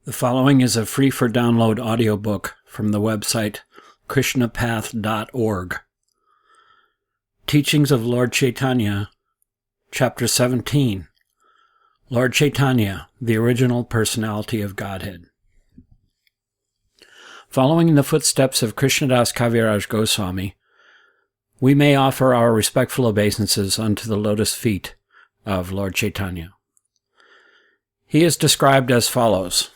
The following is a free-for-download audiobook from the website krishnapath.org. Teachings of Lord Chaitanya, Chapter 17. Lord Chaitanya, the Original Personality of Godhead. Following in the footsteps of Krishnadas Kaviraj Goswami, we may offer our respectful obeisances unto the lotus feet of Lord Chaitanya. He is described as follows.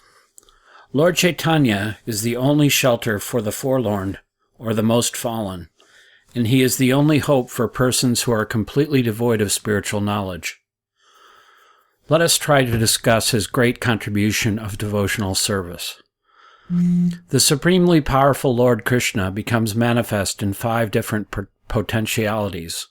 Lord Chaitanya is the only shelter for the forlorn or the most fallen, and he is the only hope for persons who are completely devoid of spiritual knowledge. Let us try to discuss his great contribution of devotional service. The supremely powerful Lord Krishna becomes manifest in 5 different potentialities.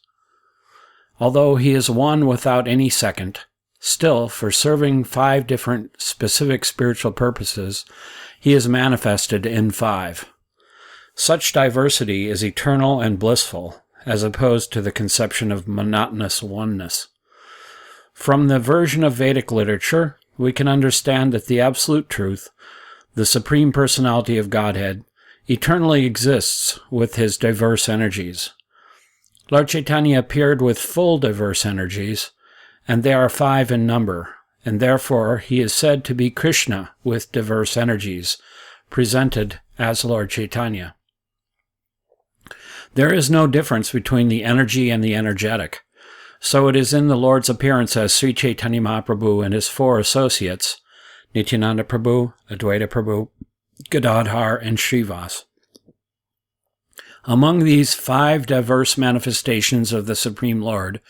Although he is one without any second, still, for serving 5 different specific spiritual purposes, he is manifested in 5. Such diversity is eternal and blissful, as opposed to the conception of monotonous oneness. From the version of Vedic literature, we can understand that the Absolute Truth, the Supreme Personality of Godhead, eternally exists with his diverse energies. Lord Chaitanya appeared with full diverse energies, and they are 5 in number, and therefore he is said to be Krishna with diverse energies, presented as Lord Chaitanya. There is no difference between the energy and the energetic, so it is in the Lord's appearance as Sri Chaitanya Mahaprabhu and his 4 associates, Nityananda Prabhu, Advaita Prabhu, Gadadhar, and Srivas. Among these 5 diverse manifestations of the Supreme Lord,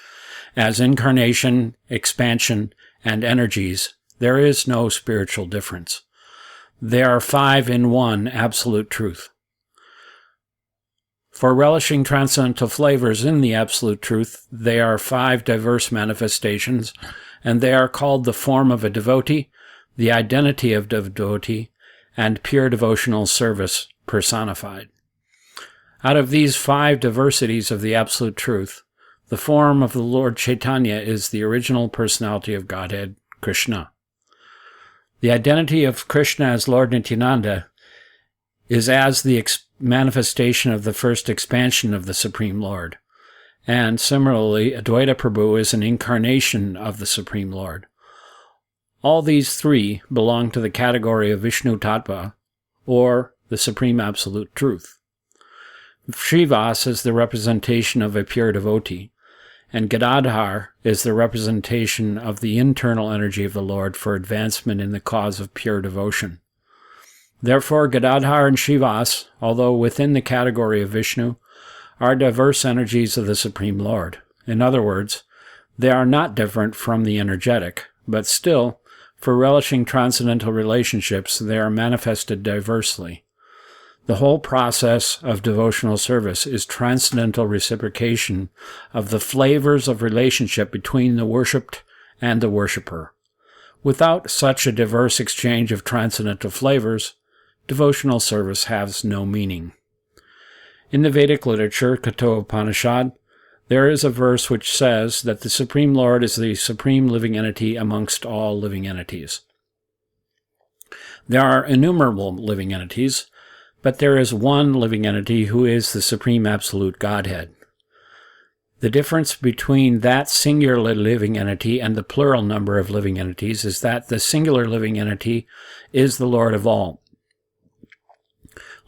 as incarnation, expansion, and energies, there is no spiritual difference. They are 5 in one absolute truth. For relishing transcendental flavors in the absolute truth, they are 5 diverse manifestations, and they are called the form of a devotee, the identity of the devotee, and pure devotional service personified. Out of these 5 diversities of the absolute truth, the form of the Lord Chaitanya is the original personality of Godhead, Krishna. The identity of Krishna as Lord Nityananda is as the manifestation of the first expansion of the Supreme Lord, and similarly, Advaita Prabhu is an incarnation of the Supreme Lord. All these 3 belong to the category of Vishnu Tattva, or the Supreme Absolute Truth. Srivas is the representation of a pure devotee, and Gadadhar is the representation of the internal energy of the Lord for advancement in the cause of pure devotion. Therefore, Gadadhar and Srivas, although within the category of Vishnu, are diverse energies of the Supreme Lord. In other words, they are not different from the energetic, but still, for relishing transcendental relationships, they are manifested diversely. The whole process of devotional service is transcendental reciprocation of the flavors of relationship between the worshipped and the worshipper. Without such a diverse exchange of transcendental flavors, devotional service has no meaning. In the Vedic literature, Kathopanishad, there is a verse which says that the Supreme Lord is the supreme living entity amongst all living entities. There are innumerable living entities, but there is one living entity who is the Supreme Absolute Godhead. The difference between that singular living entity and the plural number of living entities is that the singular living entity is the Lord of all.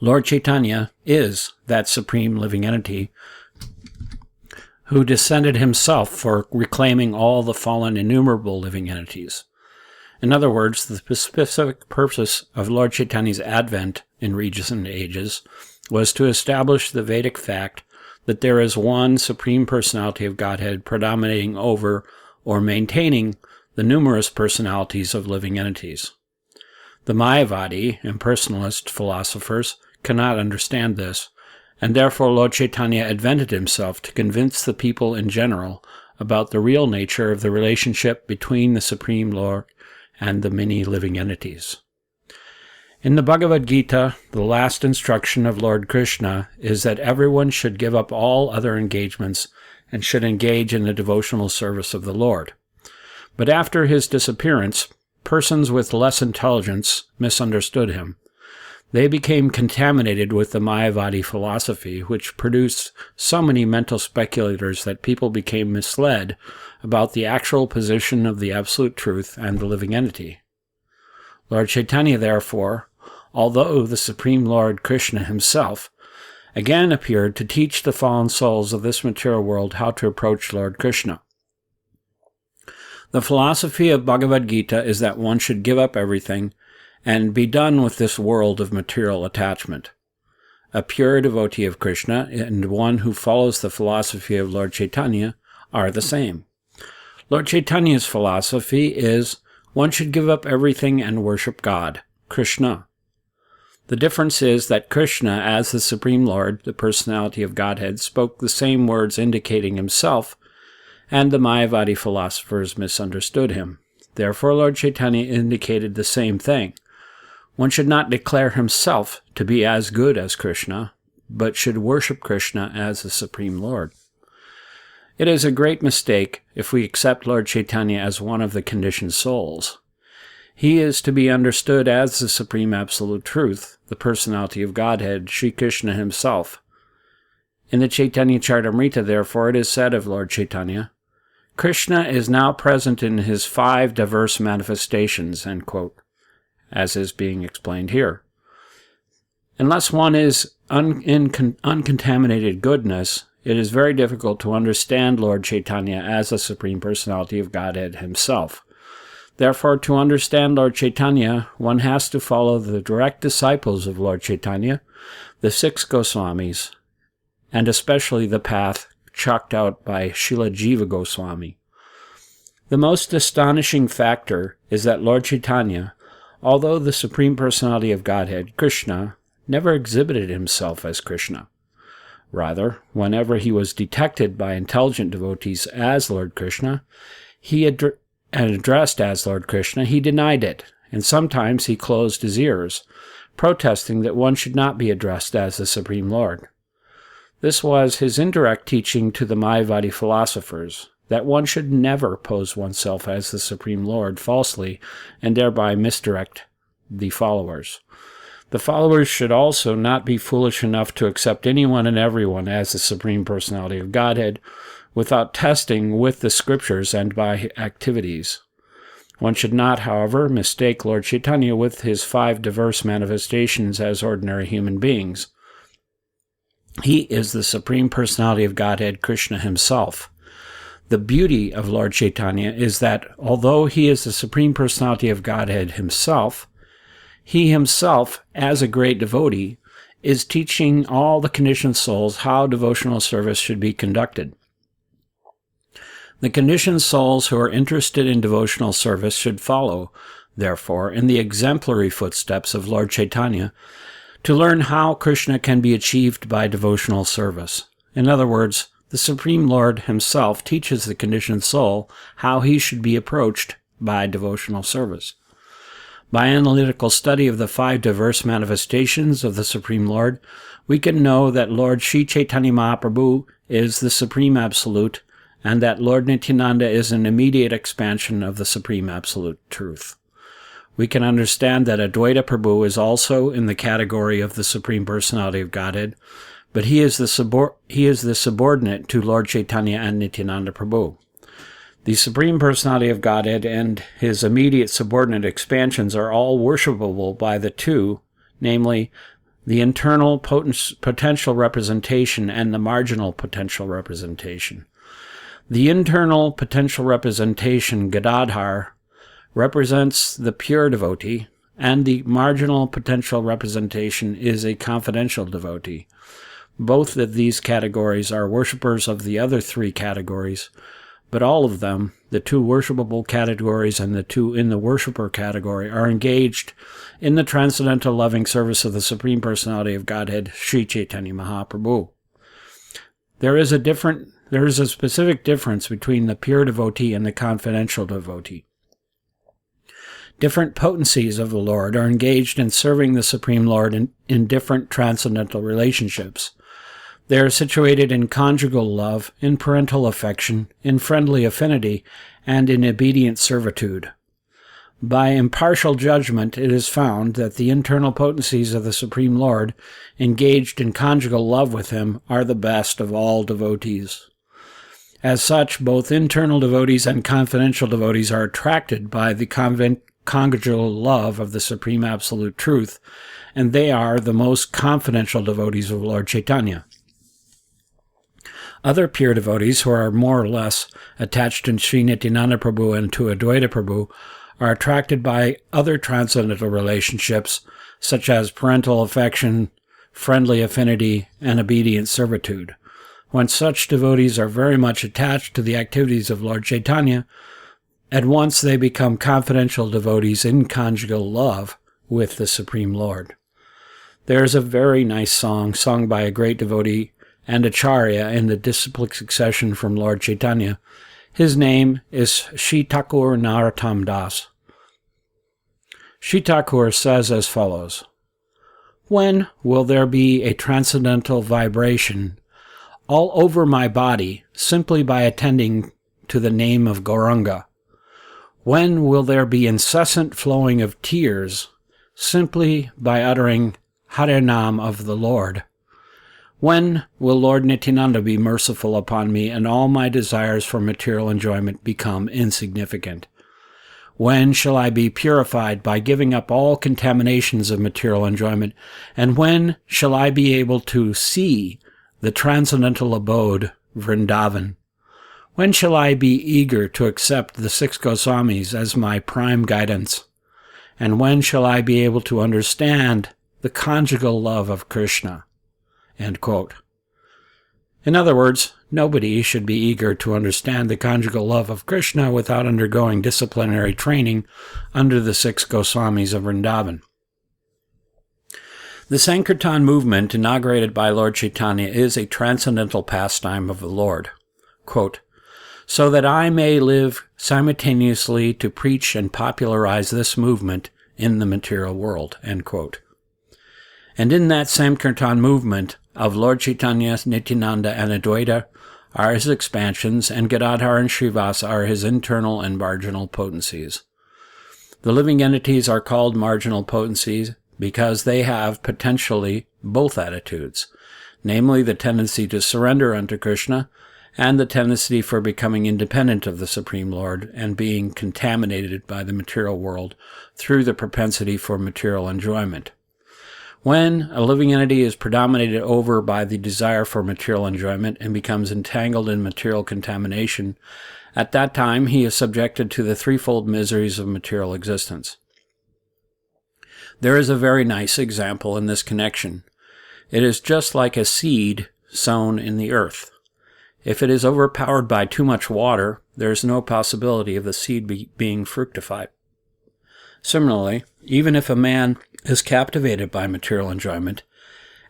Lord Chaitanya is that supreme living entity who descended himself for reclaiming all the fallen innumerable living entities. In other words, the specific purpose of Lord Chaitanya's advent in recent ages was to establish the Vedic fact that there is one Supreme Personality of Godhead predominating over or maintaining the numerous personalities of living entities. The Mayavadi, impersonalist philosophers, cannot understand this, and therefore Lord Chaitanya advented himself to convince the people in general about the real nature of the relationship between the Supreme Lord and the many living entities. In the Bhagavad Gita, the last instruction of Lord Krishna is that everyone should give up all other engagements and should engage in the devotional service of the Lord. But after his disappearance, persons with less intelligence misunderstood him. They became contaminated with the Mayavadi philosophy, which produced so many mental speculators that people became misled about the actual position of the Absolute Truth and the living entity. Lord Chaitanya, therefore, although the Supreme Lord Krishna himself, again appeared to teach the fallen souls of this material world how to approach Lord Krishna. The philosophy of Bhagavad Gita is that one should give up everything and be done with this world of material attachment. A pure devotee of Krishna and one who follows the philosophy of Lord Chaitanya are the same. Lord Chaitanya's philosophy is one should give up everything and worship God, Krishna. The difference is that Krishna, as the Supreme Lord, the personality of Godhead, spoke the same words indicating himself, and the Mayavadi philosophers misunderstood him. Therefore, Lord Chaitanya indicated the same thing. One should not declare himself to be as good as Krishna, but should worship Krishna as the Supreme Lord. It is a great mistake if we accept Lord Chaitanya as one of the conditioned souls. He is to be understood as the Supreme Absolute Truth, the personality of Godhead, Sri Krishna himself. In the Chaitanya-charitamrita, therefore, it is said of Lord Chaitanya, Krishna is now present in his 5 diverse manifestations, end quote, as is being explained here. Unless one is in uncontaminated goodness, it is very difficult to understand Lord Chaitanya as the Supreme Personality of Godhead himself. Therefore, to understand Lord Chaitanya, one has to follow the direct disciples of Lord Chaitanya, the 6 Goswamis, and especially the path chalked out by Srila Jiva Goswami. The most astonishing factor is that Lord Chaitanya, although the Supreme Personality of Godhead, Krishna, never exhibited himself as Krishna. Rather, whenever he was detected by intelligent devotees as Lord Krishna, and addressed as Lord Krishna, he denied it, and sometimes he closed his ears, protesting that one should not be addressed as the Supreme Lord. This was his indirect teaching to the Mayavadi philosophers, that one should never pose oneself as the Supreme Lord falsely and thereby misdirect the followers. The followers should also not be foolish enough to accept anyone and everyone as the Supreme Personality of Godhead without testing with the scriptures and by activities. One should not, however, mistake Lord Chaitanya with his 5 diverse manifestations as ordinary human beings. He is the Supreme Personality of Godhead, Krishna himself. The beauty of Lord Chaitanya is that, although he is the Supreme Personality of Godhead himself, he himself, as a great devotee, is teaching all the conditioned souls how devotional service should be conducted. The conditioned souls who are interested in devotional service should follow, therefore, in the exemplary footsteps of Lord Chaitanya to learn how Krishna can be achieved by devotional service. In other words, the Supreme Lord himself teaches the conditioned soul how he should be approached by devotional service. By analytical study of the 5 diverse manifestations of the Supreme Lord, we can know that Lord Sri Chaitanya Mahaprabhu is the Supreme Absolute, and that Lord Nityananda is an immediate expansion of the Supreme Absolute Truth. We can understand that Advaita Prabhu is also in the category of the Supreme Personality of Godhead, but he is the subordinate to Lord Chaitanya and Nityananda Prabhu. The Supreme Personality of Godhead and his immediate subordinate expansions are all worshipable by the two, namely, the internal potential representation and the marginal potential representation. The internal potential representation, Gadadhar, represents the pure devotee, and the marginal potential representation is a confidential devotee. Both of these categories are worshippers of the other 3 categories, but all of them, the 2 worshipable categories and the 2 in the worshipper category, are engaged in the transcendental loving service of the Supreme Personality of Godhead, Sri Chaitanya Mahaprabhu. There is a specific difference between the pure devotee and the confidential devotee. Different potencies of the Lord are engaged in serving the Supreme Lord in different transcendental relationships. They are situated in conjugal love, in parental affection, in friendly affinity, and in obedient servitude. By impartial judgment, it is found that the internal potencies of the Supreme Lord, engaged in conjugal love with him, are the best of all devotees. As such, both internal devotees and confidential devotees are attracted by the conjugal love of the Supreme Absolute Truth, and they are the most confidential devotees of Lord Chaitanya. Other pure devotees who are more or less attached to Sri Nityananda Prabhu and to Advaita Prabhu are attracted by other transcendental relationships such as parental affection, friendly affinity, and obedient servitude. When such devotees are very much attached to the activities of Lord Chaitanya, at once they become confidential devotees in conjugal love with the Supreme Lord. There is a very nice song sung by a great devotee and acharya in the disciplic succession from Lord Chaitanya. His name is Sri Thakur Narottam Das. Sri Thakur says as follows: "When will there be a transcendental vibration all over my body simply by attending to the name of Gauranga? When will there be incessant flowing of tears simply by uttering Hare Nam of the Lord? When will Lord Nityananda be merciful upon me and all my desires for material enjoyment become insignificant? When shall I be purified by giving up all contaminations of material enjoyment? And when shall I be able to see the transcendental abode, Vrindavan? When shall I be eager to accept the 6 Goswamis as my prime guidance? And when shall I be able to understand the conjugal love of Krishna?" End quote. In other words, nobody should be eager to understand the conjugal love of Krishna without undergoing disciplinary training under the 6 Goswamis of Vrindavan. The Sankirtan movement inaugurated by Lord Chaitanya is a transcendental pastime of the Lord. Quote, "So that I may live simultaneously to preach and popularize this movement in the material world." End quote. And in that Sankirtan movement of Lord Chaitanya, Nityananda, and Advaita are his expansions, and Gadadhar and Srivasa are his internal and marginal potencies. The living entities are called marginal potencies because they have potentially both attitudes, namely the tendency to surrender unto Krishna and the tendency for becoming independent of the Supreme Lord and being contaminated by the material world through the propensity for material enjoyment. When a living entity is predominated over by the desire for material enjoyment and becomes entangled in material contamination, at that time he is subjected to the threefold miseries of material existence. There is a very nice example in this connection. It is just like a seed sown in the earth. If it is overpowered by too much water, there is no possibility of the seed being fructified. Similarly, even if a man is captivated by material enjoyment,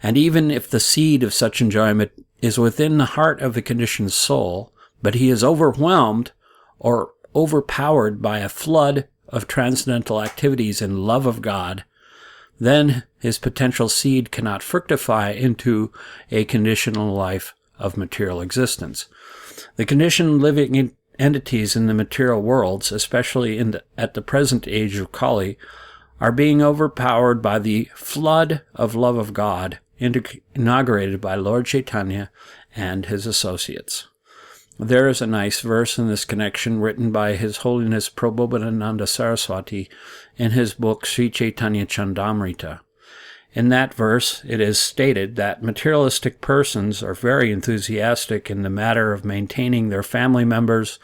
and even if the seed of such enjoyment is within the heart of the conditioned soul, but he is overwhelmed or overpowered by a flood of transcendental activities in love of God, then his potential seed cannot fructify into a conditional life of material existence. The conditioned living entities in the material worlds, especially at the present age of Kali, are being overpowered by the flood of love of God inaugurated by Lord Chaitanya and his associates. There is a nice verse in this connection written by His Holiness Prabodhananda Saraswati in his book Sri Chaitanya-charitamrita. In that verse, it is stated that materialistic persons are very enthusiastic in the matter of maintaining their family members,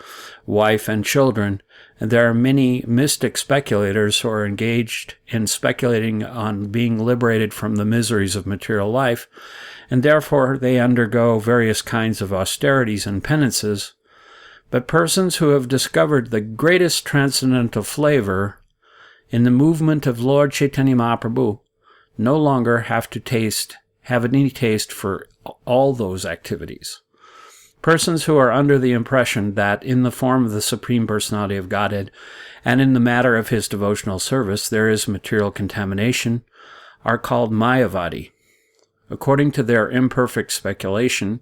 wife, and children, and there are many mystic speculators who are engaged in speculating on being liberated from the miseries of material life, and therefore they undergo various kinds of austerities and penances. But persons who have discovered the greatest transcendental flavor in the movement of Lord Chaitanya Mahaprabhu no longer have any taste for all those activities. Persons who are under the impression that in the form of the Supreme Personality of Godhead and in the matter of his devotional service there is material contamination are called Mayavadi. According to their imperfect speculation,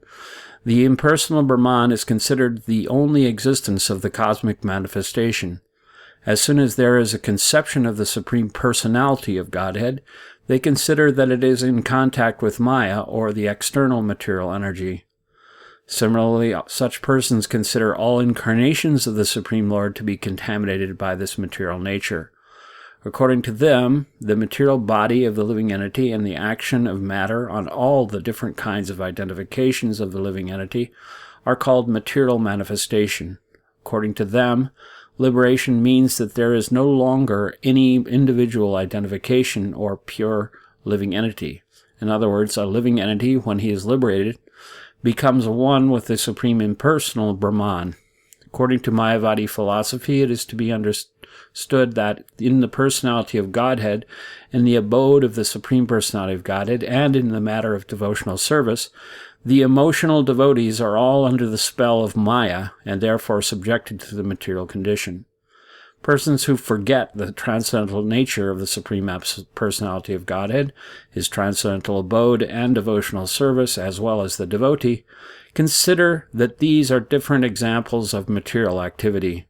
the impersonal Brahman is considered the only existence of the cosmic manifestation, As soon as there is a conception of the Supreme Personality of Godhead, they consider that it is in contact with Maya, or the external material energy. Similarly, such persons consider all incarnations of the Supreme Lord to be contaminated by this material nature. According to them, the material body of the living entity and the action of matter on all the different kinds of identifications of the living entity are called material manifestation. According to them, liberation means that there is no longer any individual identification or pure living entity. In other words, a living entity, when he is liberated, becomes one with the Supreme Impersonal Brahman. According to Mayavadi philosophy, it is to be understood that in the personality of Godhead, in the abode of the Supreme Personality of Godhead, and in the matter of devotional service, the emotional devotees are all under the spell of Maya and therefore subjected to the material condition. Persons who forget the transcendental nature of the Supreme Personality of Godhead, his transcendental abode and devotional service, as well as the devotee, consider that these are different examples of material activity.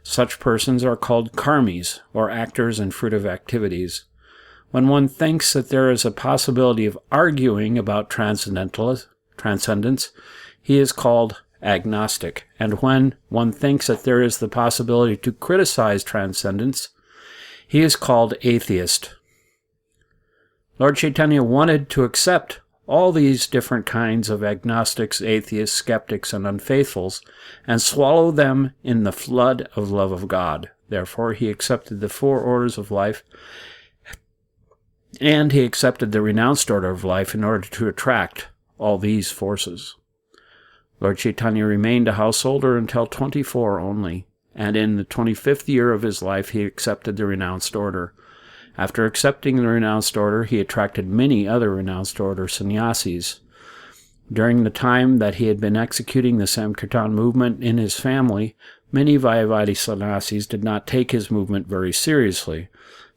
Such persons are called karmis, or actors and fruitive activities. When one thinks that there is a possibility of arguing about transcendence, he is called agnostic, and when one thinks that there is the possibility to criticize transcendence, he is called atheist. Lord Chaitanya wanted to accept all these different kinds of agnostics, atheists, skeptics, and unfaithfuls, and swallow them in the flood of love of God. Therefore, he accepted the 4 orders of life, and he accepted the renounced order of life in order to attract all these forces. Lord Chaitanya remained a householder until 24 only, and in the 25th year of his life he accepted the renounced order. After accepting the renounced order, he attracted many other renounced order sannyasis. During the time that he had been executing the Sankirtan movement in his family, many Mayavadi sannyasis did not take his movement very seriously.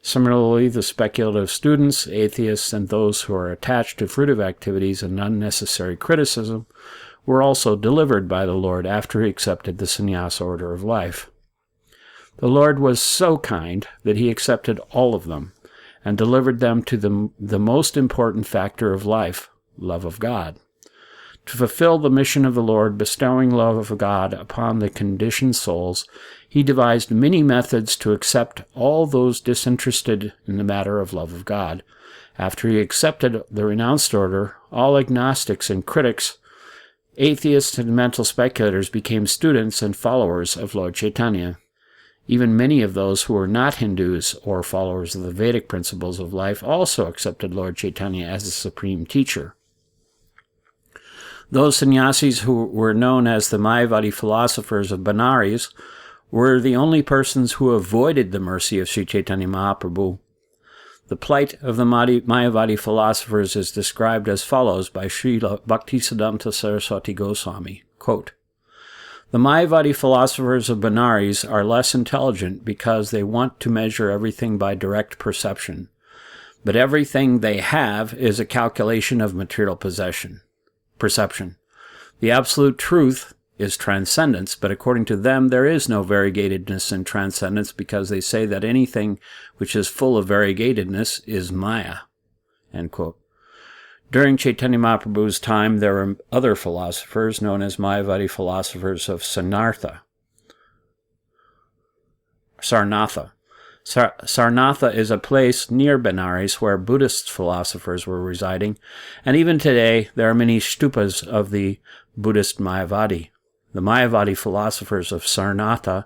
Similarly, the speculative students, atheists, and those who are attached to fruitive activities and unnecessary criticism were also delivered by the Lord after he accepted the sannyas order of life. The Lord was so kind that he accepted all of them and delivered them to the most important factor of life, love of God. To fulfill the mission of the Lord, bestowing love of God upon the conditioned souls, he devised many methods to accept all those disinterested in the matter of love of God. After he accepted the renounced order, all agnostics and critics, atheists and mental speculators became students and followers of Lord Chaitanya. Even many of those who were not Hindus or followers of the Vedic principles of life also accepted Lord Chaitanya as the supreme teacher. Those sannyasis who were known as the Mayavadi philosophers of Benares were the only persons who avoided the mercy of Sri Chaitanya Mahaprabhu. The plight of the Mayavadi philosophers is described as follows by Srila Bhaktisiddhanta Saraswati Goswami, quote, "The Mayavadi philosophers of Benares are less intelligent because they want to measure everything by direct perception. But everything they have is a calculation of material perception. The absolute truth is transcendence, but according to them there is no variegatedness in transcendence because they say that anything which is full of variegatedness is Maya." End quote. During Chaitanya Mahaprabhu's time, there were other philosophers known as Mayavadi philosophers of Sarnatha. Sarnatha is a place near Benares where Buddhist philosophers were residing, and even today there are many stupas of the Buddhist Mayavadi. The Mayavadi philosophers of Sarnatha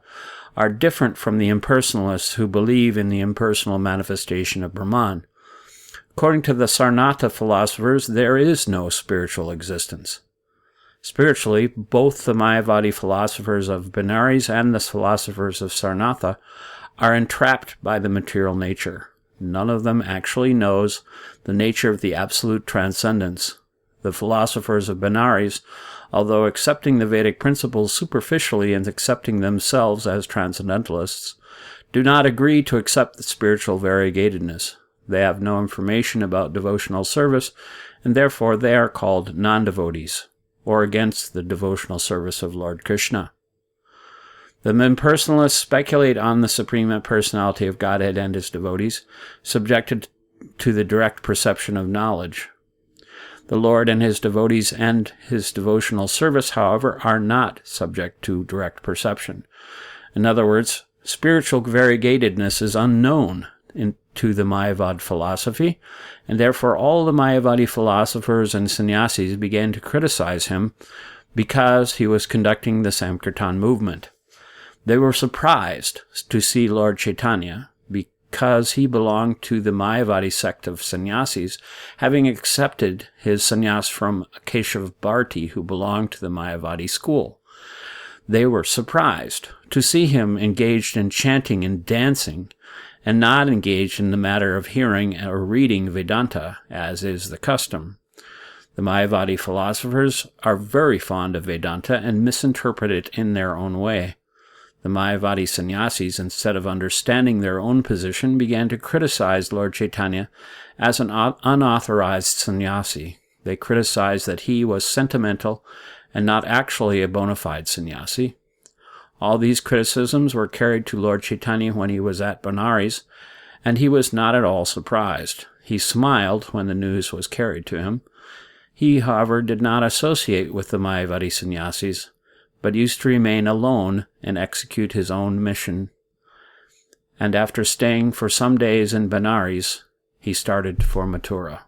are different from the impersonalists who believe in the impersonal manifestation of Brahman. According to the Sarnatha philosophers, there is no spiritual existence. Spiritually, both the Mayavadi philosophers of Benares and the philosophers of Sarnatha are entrapped by the material nature. None of them actually knows the nature of the absolute transcendence. The philosophers of Benares, although accepting the Vedic principles superficially and accepting themselves as transcendentalists, do not agree to accept the spiritual variegatedness. They have no information about devotional service, and therefore they are called non-devotees, or against the devotional service of Lord Krishna. The impersonalists speculate on the Supreme Personality of Godhead and his devotees, subjected to the direct perception of knowledge. The Lord and his devotees and his devotional service, however, are not subject to direct perception. In other words, spiritual variegatedness is unknown to the Mayavad philosophy, and therefore all the Mayavadi philosophers and sannyasis began to criticize him because he was conducting the Sankirtan movement. They were surprised to see Lord Chaitanya, because he belonged to the Mayavadi sect of sannyasis, having accepted his sannyas from Keshav Bharti, who belonged to the Mayavadi school. They were surprised to see him engaged in chanting and dancing, and not engaged in the matter of hearing or reading Vedanta, as is the custom. The Mayavadi philosophers are very fond of Vedanta and misinterpret it in their own way. The Mayavadi sannyasis, instead of understanding their own position, began to criticize Lord Chaitanya as an unauthorized sannyasi. They criticized that he was sentimental and not actually a bona fide sannyasi. All these criticisms were carried to Lord Chaitanya when he was at Benares, and he was not at all surprised. He smiled when the news was carried to him. He, however, did not associate with the Mayavadi sannyasis, but used to remain alone and execute his own mission. And after staying for some days in Benares, he started for Mathura.